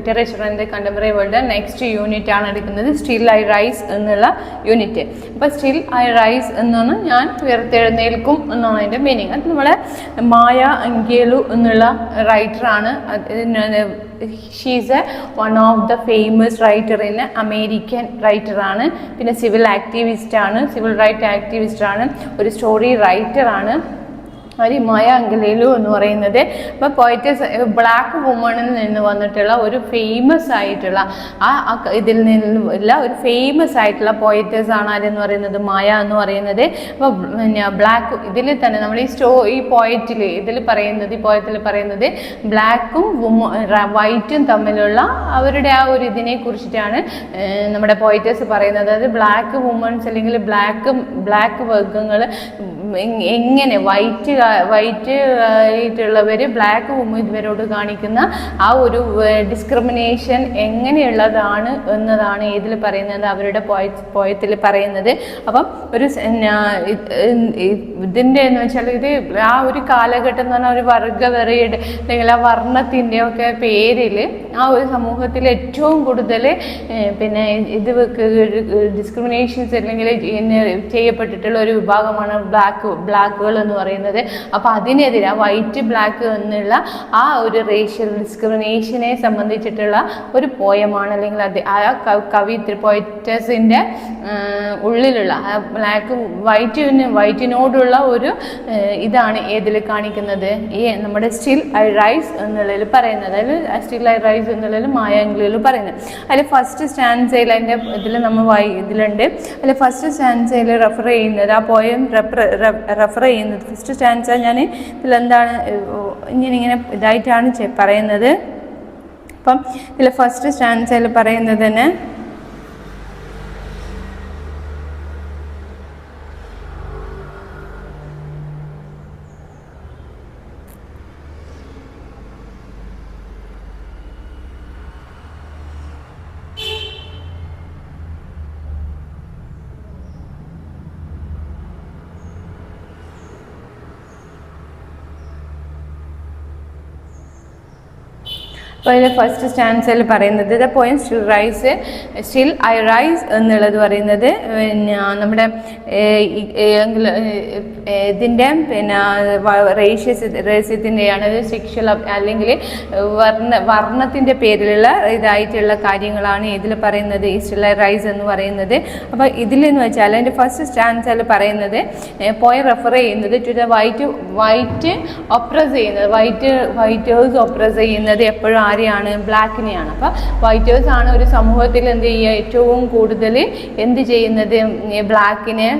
Literature and the contemporary world next unit ആണ് എടുക്കുന്നത്, still I rice എന്നുള്ള unit. അപ്പോൾ സ്റ്റിൽ ഐ റൈസ് എന്നാണ് ഞാൻ ഉയർത്തെഴുന്നേൽക്കും എന്നാണ് അതിൻ്റെ മീനിങ്. അത് നമ്മളെ മായ അങ്കേലു എന്നുള്ള റൈറ്ററാണ്. She's one of the famous writer in American റൈറ്ററാണ്. പിന്നെ സിവിൽ ആക്ടിവിസ്റ്റാണ്, സിവിൽ റൈറ്റ് ആക്ടിവിസ്റ്റാണ്, ഒരു സ്റ്റോറി റൈറ്ററാണ് മായ അങ്കേലു എന്ന് പറയുന്നത്. അപ്പോൾ പോയറ്റസ് ബ്ലാക്ക് വുമണിൽ നിന്ന് വന്നിട്ടുള്ള ഒരു ഫേമസ് ആയിട്ടുള്ള ഇതിൽ നിന്നുള്ള ഒരു ഫേമസ് ആയിട്ടുള്ള പോയറ്റസ് ആണ് ആരെന്ന് പറയുന്നത്, മായ എന്ന് പറയുന്നത്. അപ്പോൾ പിന്നെ ബ്ലാക്ക് ഇതിൽ തന്നെ നമ്മൾ ഈ പോയറ്റിൽ ഇതിൽ പറയുന്നത്, ഈ പോയറ്റിൽ പറയുന്നത് ബ്ലാക്കും വൈറ്റും തമ്മിലുള്ള അവരുടെ ആ ഒരു ഇതിനെ കുറിച്ചിട്ടാണ് നമ്മുടെ പോയറ്റസ് പറയുന്നത്. അതായത് ബ്ലാക്ക് വുമൺസ് അല്ലെങ്കിൽ ബ്ലാക്ക് വർഗ്ഗങ്ങൾ എങ്ങനെ വൈറ്റ് ആയിട്ടുള്ളവർ ബ്ലാക്ക് വുമൺ ഇവരോട് കാണിക്കുന്ന ആ ഒരു ഡിസ്ക്രിമിനേഷൻ എങ്ങനെയുള്ളതാണ് എന്നതാണ് ഇതിൽ പറയുന്നത്, അവരുടെ പോയത്തിൽ പറയുന്നത്. അപ്പം ഒരു ഇതിൻ്റെ എന്ന് വെച്ചാൽ ഇത് ആ ഒരു കാലഘട്ടം എന്ന് പറഞ്ഞാൽ ഒരു വർഗവെറിയുടെ അല്ലെങ്കിൽ ആ വർണ്ണത്തിൻ്റെ ഒക്കെ പേരിൽ ആ ഒരു സമൂഹത്തിൽ ഏറ്റവും കൂടുതൽ പിന്നെ ഇത് ഡിസ്ക്രിമിനേഷൻസ് അല്ലെങ്കിൽ ചെയ്യപ്പെട്ടിട്ടുള്ള ഒരു വിഭാഗമാണ് ബ്ലാക്കുകൾ എന്ന് പറയുന്നത്. അപ്പോൾ അതിനെതിരെ വൈറ്റ് ബ്ലാക്ക് എന്നുള്ള ആ ഒരു റേഷ്യൽ ഡിസ്ക്രിമിനേഷനെ സംബന്ധിച്ചിട്ടുള്ള ഒരു പോയമാണ്, അല്ലെങ്കിൽ അത് ആ കവിത്രി പോയറ്റസിൻ്റെ ഉള്ളിലുള്ള വൈറ്റിനോടുള്ള ഒരു ഇതാണ് ഏതിൽ കാണിക്കുന്നത്, ഈ നമ്മുടെ സ്റ്റിൽ ഐ റൈസ് എന്നുള്ളതിൽ പറയുന്നത്. അതിൽ സ്റ്റിൽ ഐ റൈസ് എന്നുള്ളതിൽ മായ അങ്കേലു പറയുന്നത്. അതിൽ ഫസ്റ്റ് സ്റ്റാൻസയിൽ അതിൻ്റെ ഇതിൽ നമ്മൾ ഇതിലുണ്ട്. അതിൽ ഫസ്റ്റ് സ്റ്റാൻസയിൽ റെഫർ ചെയ്യുന്നത്, ആ പോയം റെഫർ ചെയ്യുന്നത് ഫസ്റ്റ് സ്റ്റാൻസ ഞാൻ ഇതിലെന്താണ് ഇങ്ങനെ ഇതായിട്ടാണ് പറയുന്നത്. അപ്പം ഇതിൽ ഫസ്റ്റ് സ്റ്റാൻസയിൽ പറയുന്നത് തന്നെ അപ്പോൾ ഇതിൽ ഫസ്റ്റ് സ്റ്റാൻസയിൽ പറയുന്നത് the poem still I rise എന്നുള്ളത് പറയുന്നത് പിന്നെ നമ്മുടെ ഇതിൻ്റെ പിന്നെ റേഷ്യത്തിൻ്റെയാണ്, സെക്ഷൽ അല്ലെങ്കിൽ വർണ്ണത്തിൻ്റെ പേരിലുള്ള ഇതായിട്ടുള്ള കാര്യങ്ങളാണ് ഇതിൽ പറയുന്നത് ഈ സ്റ്റിൽ ഐ റൈസ് എന്ന് പറയുന്നത്. അപ്പോൾ ഇതിലെന്ന് വെച്ചാൽ അതിൻ്റെ ഫസ്റ്റ് സ്റ്റാൻസയിൽ പറയുന്നത് പോയം റെഫർ ചെയ്യുന്നത് ടു ദ വൈറ്റ് ഒപ്രസ് ചെയ്യുന്നത്, വൈറ്റേഴ്സ് ഒപ്രസ് ചെയ്യുന്നത് എപ്പോഴും ആരെയാണ്, ബ്ലാക്കിനെയാണ്. അപ്പോൾ വൈറ്റേഴ്സ് ആണ് ഒരു സമൂഹത്തിൽ എന്ത് ചെയ്യുക, ഏറ്റവും കൂടുതൽ എന്ത് ചെയ്യുന്നത്, ബ്ലാക്കിനെ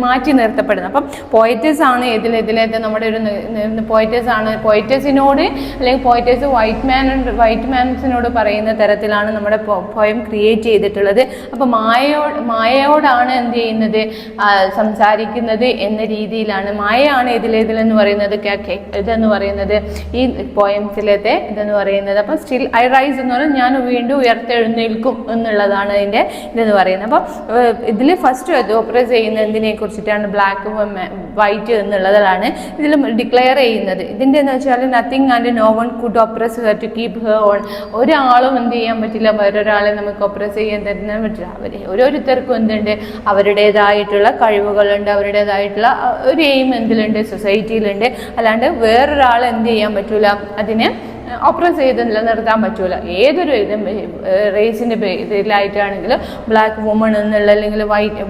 മാറ്റി നിർത്തപ്പെടുന്നത്. അപ്പം പോയറ്റേഴ്സ് ആണ് ഇതിലേത് നമ്മുടെ ഒരു പോയറ്റേഴ്സ് ആണ്. പോയറ്റേഴ്സിനോട് അല്ലെങ്കിൽ പോയറ്റേഴ്സ് വൈറ്റ് മാൻസിനോട് പറയുന്ന തരത്തിലാണ് നമ്മുടെ പോയം ക്രിയേറ്റ് ചെയ്തിട്ടുള്ളത്. അപ്പം മായയോടാണ് എന്ത് ചെയ്യുന്നത്, സംസാരിക്കുന്നത് എന്ന രീതിയിലാണ്. മായയാണ് ഇതിലെന്ന് പറയുന്നത്, ഇതെന്ന് പറയുന്നത് ഈ പോയംസിലത്തെ ഇതെന്ന് പറയുന്നത്. അപ്പം സ്റ്റിൽ ഐ റൈസ് എന്ന് പറഞ്ഞാൽ ഞാൻ വീണ്ടും ഉയർത്തെഴുന്നേൽക്കും എന്നുള്ളതാണ് അതിൻ്റെ ഇതെന്ന് പറയുന്നത്. അപ്പം ഇതിൽ ഫസ്റ്റ് അത് ഓപ്പറേറ്റ് ചെയ്യുന്ന എന്തിനെ കുറിച്ചിട്ടാണ്, ബ്ലാക്ക് വൈറ്റ് എന്നുള്ളതാണ് ഇതിൽ ഡിക്ലെയർ ചെയ്യുന്നത്. ഇതിൻ്റെ എന്ന് വെച്ചാൽ nothing and no one could oppress her to keep her on. ഒരാളും എന്ത് ചെയ്യാൻ പറ്റില്ല, വേറൊരാളെ നമുക്ക് ഒപ്രസ് ചെയ്യാൻ തരുന്ന പറ്റില്ല. ഓരോരുത്തർക്കും എന്തുണ്ട്, അവരുടേതായിട്ടുള്ള കഴിവുകളുണ്ട്, അവരുടേതായിട്ടുള്ള ഒരു എയിം എന്തിലുണ്ട്, സൊസൈറ്റിയിലുണ്ട്. അല്ലാണ്ട് വേറൊരാൾ എന്ത് ചെയ്യാൻ പറ്റൂല, അതിനെ ഓപ്പറേറ്റ് ചെയ്ത് നിലനിർത്താൻ പറ്റൂല. ഏതൊരു റേസിൻ്റെ ഇതിലായിട്ടാണെങ്കിലും ബ്ലാക്ക് വുമൺ എന്നുള്ള അല്ലെങ്കിൽ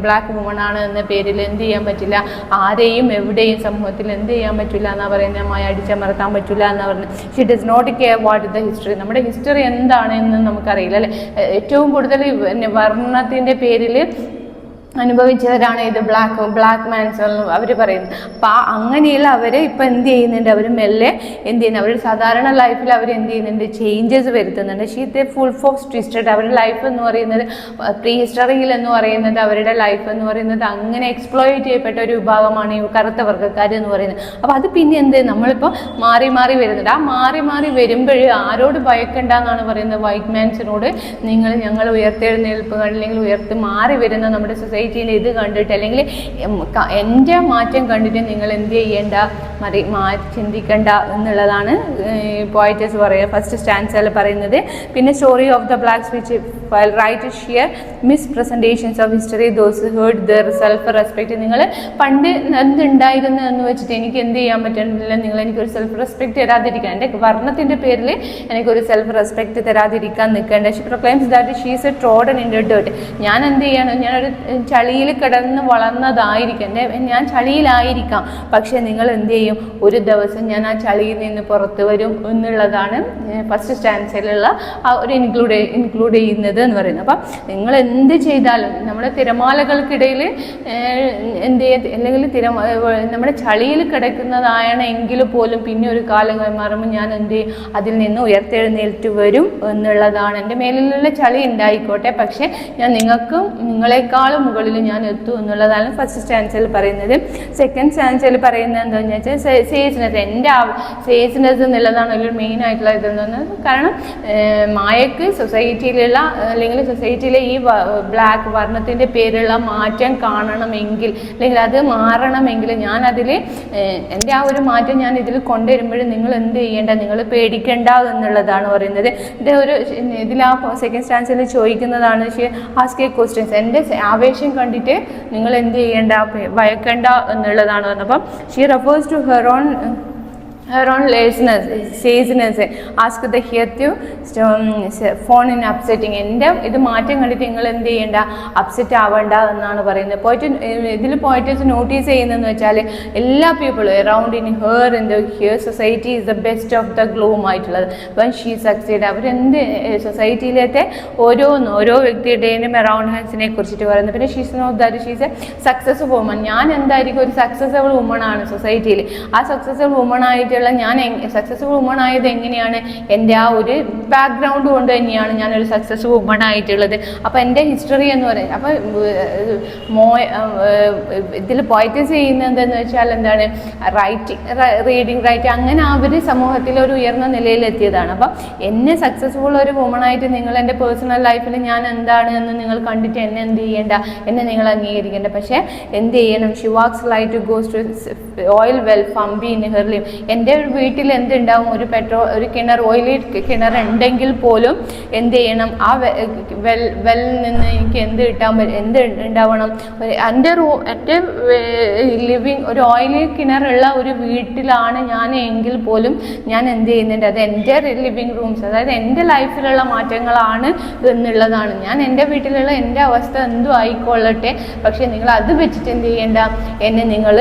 ബ്ലാക്ക് വുമൺ ആണ് എന്ന പേരിൽ എന്ത് ചെയ്യാൻ പറ്റില്ല, ആരെയും എവിടെയും സമൂഹത്തിൽ എന്ത് ചെയ്യാൻ പറ്റില്ല എന്നാ പറയുന്നത്, മായ അടിച്ചമർത്താൻ പറ്റില്ല എന്നാ പറയുന്നത്. She does not care what the history. നമ്മുടെ ഹിസ്റ്ററി എന്താണ് എന്ന് നമുക്കറിയില്ല അല്ലേ. ഏറ്റവും കൂടുതൽ വർണ്ണത്തിൻ്റെ പേരിൽ അനുഭവിച്ചവരാണ് ഇത് ബ്ലാക്ക് മാൻസ് അവർ പറയുന്നത്. അപ്പോൾ അങ്ങനെയുള്ള അവർ ഇപ്പം എന്ത് ചെയ്യുന്നുണ്ട്, അവർ മെല്ലെ എന്ത് ചെയ്യുന്നത്, അവർ സാധാരണ ലൈഫിൽ അവർ എന്ത് ചെയ്യുന്നുണ്ട്, ചേഞ്ചസ് വരുത്തുന്നുണ്ട്. Sheet full of twisted. അവരുടെ ലൈഫ് എന്ന് പറയുന്നത് പ്രീ ഹിസ്റ്ററിയിൽ എന്ന് പറയുന്നത് അവരുടെ ലൈഫ് എന്ന് പറയുന്നത് അങ്ങനെ എക്സ്പ്ലോയിറ്റ് ചെയ്യപ്പെട്ട ഒരു വിഭാഗമാണ് ഈ കറുത്ത വർഗ്ഗക്കാർ എന്ന് പറയുന്നത്. അപ്പോൾ അത് പിന്നെ എന്ത് നമ്മളിപ്പോൾ മാറി വരുന്നുണ്ട്. ആ മാറി വരുമ്പോൾ ആരോട് ഭയക്കണ്ടെന്നാണ് പറയുന്നത്, വൈറ്റ് മാൻസിനോട്. ഞങ്ങൾ ഉയർത്തെഴുന്നേൽപ്പുകൾ അല്ലെങ്കിൽ മാറി വരുന്ന നമ്മുടെ സൊസൈറ്റി സൊസൈറ്റീൻ്റെ ഇത് കണ്ടിട്ട് അല്ലെങ്കിൽ എൻ്റെ മാറ്റം കണ്ടിട്ട് നിങ്ങൾ എന്ത് ചെയ്യേണ്ട, ചിന്തിക്കേണ്ട എന്നുള്ളതാണ് പോയറ്റസ് പറയുക ഫസ്റ്റ് സ്റ്റാൻസയിൽ പറയുന്നത്. പിന്നെ story of the blacks which write sheer misrepresentations of history those hurt their self respect. നിങ്ങൾ പണ്ട് എന്തുണ്ടായിരുന്നു എന്ന് വെച്ചിട്ട് എനിക്ക് എന്ത് ചെയ്യാൻ പറ്റുന്നില്ല, നിങ്ങൾ എനിക്കൊരു സെൽഫ് റെസ്പെക്റ്റ് തരാതിരിക്കാൻ, എൻ്റെ വർണ്ണത്തിൻ്റെ പേരിൽ എനിക്കൊരു സെൽഫ് റെസ്പെക്റ്റ് തരാതിരിക്കാൻ നിൽക്കേണ്ട. She proclaims that she is a trodden in the dirt. ഞാൻ എന്ത് ചെയ്യണം, ഞാനൊരു ചളിയിൽ കിടന്ന് വളർന്നതായിരിക്കും, ഞാൻ ചളിയിലായിരിക്കാം, പക്ഷേ നിങ്ങൾ എന്ത് ചെയ്യും, ഒരു ദിവസം ഞാൻ ആ ചളിയിൽ നിന്ന് പുറത്ത് വരും എന്നുള്ളതാണ് ഫസ്റ്റ് സ്റ്റാൻസിലുള്ള ആ ഒരു ഇൻക്ലൂഡ് ചെയ്യുന്നത് എന്ന് പറയുന്നത്. അപ്പം നിങ്ങൾ എന്ത് ചെയ്താലും നമ്മുടെ തിരമാലകൾക്കിടയിൽ എന്ത് ചെയ്യ, അല്ലെങ്കിൽ നമ്മുടെ ചളിയിൽ കിടക്കുന്നതാണെങ്കിൽ പോലും പിന്നെ ഒരു കാലം മാറുമ്പോൾ ഞാൻ എന്ത് ചെയ്യും, അതിൽ നിന്ന് ഉയർത്തെഴുന്നേറ്റ് വരും എന്നുള്ളതാണ്. എൻ്റെ മേലിലുള്ള ചളി ഉണ്ടായിക്കോട്ടെ, പക്ഷേ ഞാൻ നിങ്ങളെക്കാളും മുകളിൽ ഞാൻ എത്തും എന്നുള്ളതാണ് ഫസ്റ്റ് സ്റ്റാൻസിൽ പറയുന്നത്. സെക്കൻഡ് സ്റ്റാൻസിൽ പറയുന്നത് എന്താണെന്ന് വെച്ചാൽ സേജ്നെസ്, എൻ്റെ സേജ്നെസ് എന്നുള്ളതാണ് ഒരു മെയിൻ ആയിട്ടുള്ള ഇതെന്ന്. കാരണം മായക്ക് സൊസൈറ്റിയിലുള്ള അല്ലെങ്കിൽ സൊസൈറ്റിയിലെ ഈ ബ്ലാക്ക് വർണ്ണത്തിൻ്റെ പേരുള്ള മാറ്റം കാണണമെങ്കിൽ അല്ലെങ്കിൽ അത് മാറണമെങ്കിൽ ഞാൻ അതിൽ എൻ്റെ ആ ഒരു മാറ്റം ഞാൻ ഇതിൽ കൊണ്ടുവരുമ്പോഴും നിങ്ങൾ എന്ത് ചെയ്യേണ്ട, നിങ്ങൾ പേടിക്കേണ്ട എന്നുള്ളതാണ് പറയുന്നത്. ഇതിൽ ആ സെക്കൻഡ് സ്റ്റാൻസിൽ ചോദിക്കുന്നതാണ് ആസ്ക് എ ക്വസ്റ്റ്യൻസ്, എൻ്റെ ആവേശം കണ്ടിട്ട് നിങ്ങൾ എന്ത് ചെയ്യേണ്ട, ഭയക്കേണ്ട എന്നുള്ളതാണ് പറഞ്ഞത്. അപ്പം she refers to her own sageness, ask the here to phone in upsetting. എൻ്റെ ഇത് മാറ്റം കണ്ടിട്ട് നിങ്ങൾ എന്ത് ചെയ്യേണ്ട, അപ്സെറ്റ് ആവേണ്ട എന്നാണ് പറയുന്നത്. ഇതിൽ പോയിട്ടേഴ്സ് നോട്ടീസ് ചെയ്യുന്നതെന്ന് വെച്ചാൽ എല്ലാ പീപ്പിളും around in her in the here society is the best of the gloom ആയിട്ടുള്ളത്. വൺ ഷീ സക്സീഡ്, അവരെന്ത് സൊസൈറ്റിയിലത്തെ ഓരോ വ്യക്തിയുടെയും അറൗണ്ട് ഹാൻസിനെ കുറിച്ചിട്ട് പറയുന്നത്. പിന്നെ she's not that she's a success woman. ഞാൻ എന്തായിരിക്കും ഒരു സക്സസ്ഫുൾ വുമൺ ആണ് സൊസൈറ്റിയിൽ. ആ സക്സസ്ഫുൾ വുമൺ ആയിട്ടുള്ള ഞാൻ സക്സസ്ഫുൾ വുമൺ ആയത് എങ്ങനെയാണ്, എൻ്റെ ആ ഒരു ബാക്ക്ഗ്രൗണ്ട് കൊണ്ട് തന്നെയാണ് ഞാനൊരു സക്സസ് വുമൺ ആയിട്ടുള്ളത്. അപ്പോൾ എൻ്റെ ഹിസ്റ്ററി എന്ന് പറയുന്നത്, അപ്പോൾ ഇതിൽ പോയിറ്റൈസ് ചെയ്യുന്നത് എന്താണെന്ന് വെച്ചാൽ എന്താണ്, റീഡിങ് റൈറ്റിംഗ്, അങ്ങനെ അവർ സമൂഹത്തിൽ ഒരു ഉയർന്ന നിലയിലെത്തിയതാണ്. അപ്പം എന്നെ സക്സസ്ഫുൾ ഒരു വുമണായിട്ട് നിങ്ങൾ എൻ്റെ പേഴ്സണൽ ലൈഫിൽ ഞാൻ എന്താണ് എന്ന് നിങ്ങൾ കണ്ടിട്ട് എന്നെ എന്ത് ചെയ്യേണ്ട, എന്നെ നിങ്ങൾ അംഗീകരിക്കേണ്ട. പക്ഷേ എന്ത് ചെയ്യണം, she walks like to goes to oil well ഫംബി ഇൻ ഹെർ ലിവ്. എൻ്റെ വീട്ടിൽ എന്തുണ്ടാവും, ഒരു ഓയിലി കിണർ ഉണ്ടെങ്കിൽ പോലും എന്ത് ചെയ്യണം, ആ വെല്ലിൽ നിന്ന് എനിക്ക് എന്ത് ഉണ്ടാവണം, എൻ്റെ ലിവിങ് ഒരു ഓയിലി കിണറുള്ള ഒരു വീട്ടിലാണ് ഞാൻ എങ്കിൽ പോലും ഞാൻ എന്ത് ചെയ്യുന്നുണ്ട്, അത് എൻ്റെ ലിവിങ് റൂംസ്, അതായത് എൻ്റെ ലൈഫിലുള്ള മാറ്റങ്ങളാണ് എന്നുള്ളതാണ്. ഞാൻ എൻ്റെ വീട്ടിലുള്ള എൻ്റെ അവസ്ഥ എന്തും ആയിക്കൊള്ളട്ടെ, പക്ഷേ നിങ്ങൾ അത് വെച്ചിട്ട് എന്ത് ചെയ്യേണ്ട, എന്നെ നിങ്ങൾ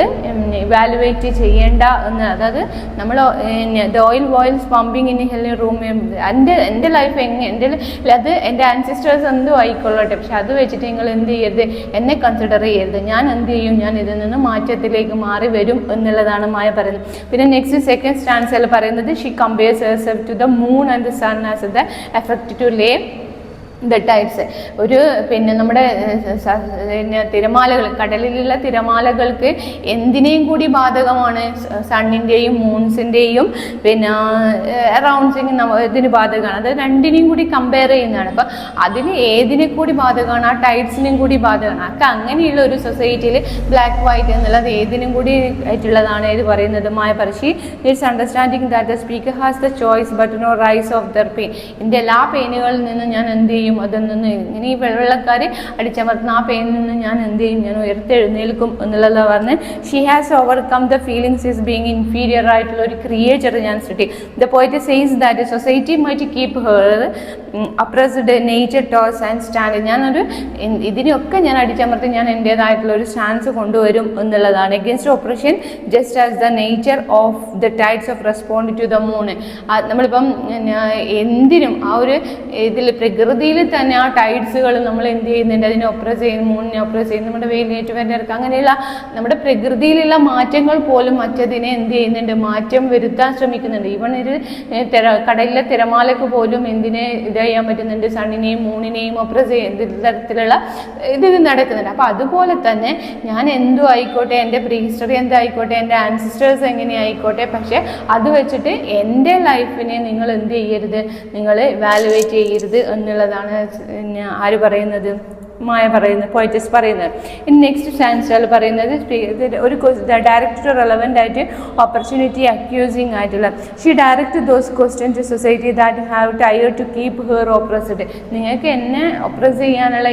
ഇവാലുവേറ്റ് ചെയ്യേണ്ട എന്ന്. അതായത് നമ്മൾ oil wells pumping in healthy room, എൻ്റെ ലൈഫ് അത് എൻ്റെ ആൻസിസ്റ്റേഴ്സ് എന്തും ആയിക്കൊള്ളട്ടെ, പക്ഷെ അത് വെച്ചിട്ട് നിങ്ങൾ എന്ത് ചെയ്യരുത്, എന്നെ കൺസിഡർ ചെയ്യരുത്. ഞാൻ എന്ത് ചെയ്യും, ഞാൻ ഇതിൽ നിന്ന് മാറ്റത്തിലേക്ക് മാറി വരും എന്നുള്ളതാണ് മായ പറയുന്നത്. പിന്നെ നെക്സ്റ്റ് സെക്കൻഡ് സ്റ്റാൻസിൽ പറയുന്നത് she compares herself to the moon and the sun as the effect to lay the tides. പിന്നെ നമ്മുടെ തിരമാലകൾ, കടലിലുള്ള തിരമാലകൾക്ക് എന്തിനേയും കൂടി ബാധകമാണ്, സണ്ണിൻ്റെയും മൂൺസിൻ്റെയും പിന്നെ അറൗണ്ട്സിങ് ഇതിന് ബാധകമാണ്. അത് രണ്ടിനെയും കൂടി കമ്പയർ ചെയ്യുന്നതാണ്. അപ്പം അതിന് ഏതിനെ കൂടി ബാധകമാണ്, ആ ടൈഡ്സിനും കൂടി ബാധകമാണ്. ഒക്കെ അങ്ങനെയുള്ള ഒരു സൊസൈറ്റിയിൽ ബ്ലാക്ക് വൈറ്റ് എന്നുള്ളത് ഏതിനും കൂടി ആയിട്ടുള്ളതാണ് ഇത് പറയുന്നത്. മായ പറശി it's understanding that the speaker has the choice but no rise of their pain. എൻ്റെ എല്ലാ പെയിനുകളിൽ നിന്നും ഞാൻ എന്ത് ചെയ്യും, അതിൽ നിന്ന് ഇങ്ങനെ ഈ വെള്ളക്കാർ അടിച്ചമർത്തുന്ന ആ പെയിനിൽ നിന്ന് ഞാൻ എന്ത് ചെയ്യും, ഞാൻ ഉയർത്തെഴുന്നേൽക്കും എന്നുള്ളതാണ് പറഞ്ഞ്. She has overcome the feelings is being inferior ആയിട്ടുള്ള ഒരു ക്രിയേച്ചർ ഞാൻ സൃഷ്ടി. The poet says that society might keep her oppressed nature toes and stand. ഇതിനെയൊക്കെ ഞാൻ അടിച്ചമർത്തി ഞാൻ എൻ്റേതായിട്ടുള്ള ഒരു സ്റ്റാൻസ് കൊണ്ടുവരും എന്നുള്ളതാണ്. Against oppression just as the nature of the tides of respond to the moon. നമ്മളിപ്പം എന്തിനും ആ ഒരു ഇതിൽ പ്രകൃതിയിൽ തന്നെ ആ ടൈഡ്സുകൾ നമ്മൾ എന്ത് ചെയ്യുന്നുണ്ട്, അതിനെ ഒപ്രസ് ചെയ്യുന്നു, മൂണിനെ ഒപ്രസ് ചെയ്യുന്നു, നമ്മുടെ വെയിലേറ്റ് വരെയിറക്കുക, അങ്ങനെയുള്ള നമ്മുടെ പ്രകൃതിയിലുള്ള മാറ്റങ്ങൾ പോലും മറ്റതിനെ എന്ത് ചെയ്യുന്നുണ്ട്, മാറ്റം വരുത്താൻ ശ്രമിക്കുന്നുണ്ട്. ഈവൺ ഒരു കടലിലെ തിരമാലക്ക് പോലും എന്തിനെ ഇത് ചെയ്യാൻ പറ്റുന്നുണ്ട്, സണ്ണിനെയും മൂണിനെയും ഒപ്രസ് ചെയ്യുന്ന തരത്തിലുള്ള ഇത് നടക്കുന്നുണ്ട്. അപ്പോൾ അതുപോലെ തന്നെ ഞാൻ എന്തും ആയിക്കോട്ടെ, എൻ്റെ പ്രീ ഹിസ്റ്ററി എന്തായിക്കോട്ടെ, എൻ്റെ ആൻസിസ്റ്റേഴ്സ് എങ്ങനെ ആയിക്കോട്ടെ, പക്ഷേ അത് വെച്ചിട്ട് എൻ്റെ ലൈഫിനെ നിങ്ങൾ എന്ത് ചെയ്യരുത്, നിങ്ങൾ ഇവാലുവേറ്റ് ചെയ്യരുത് എന്നുള്ളതാണ് ആര് പറയുന്നത്, മായ പറയുന്നത്, പോയറ്റസ് പറയുന്നത്. ഇനി നെക്സ്റ്റ് സ്റ്റാൻസയിൽ പറയുന്നത് ഒരു ഡയറക്റ്റ് റെലവൻ്റ് ആയിട്ട് ഓപ്പർച്യൂണിറ്റി അക്യൂസിങ് ആയിട്ടുള്ള she direct those question to society that have tire to keep her oppressed. നിങ്ങൾക്ക് എന്നെ ഒപ്രസ് ചെയ്യാനുള്ള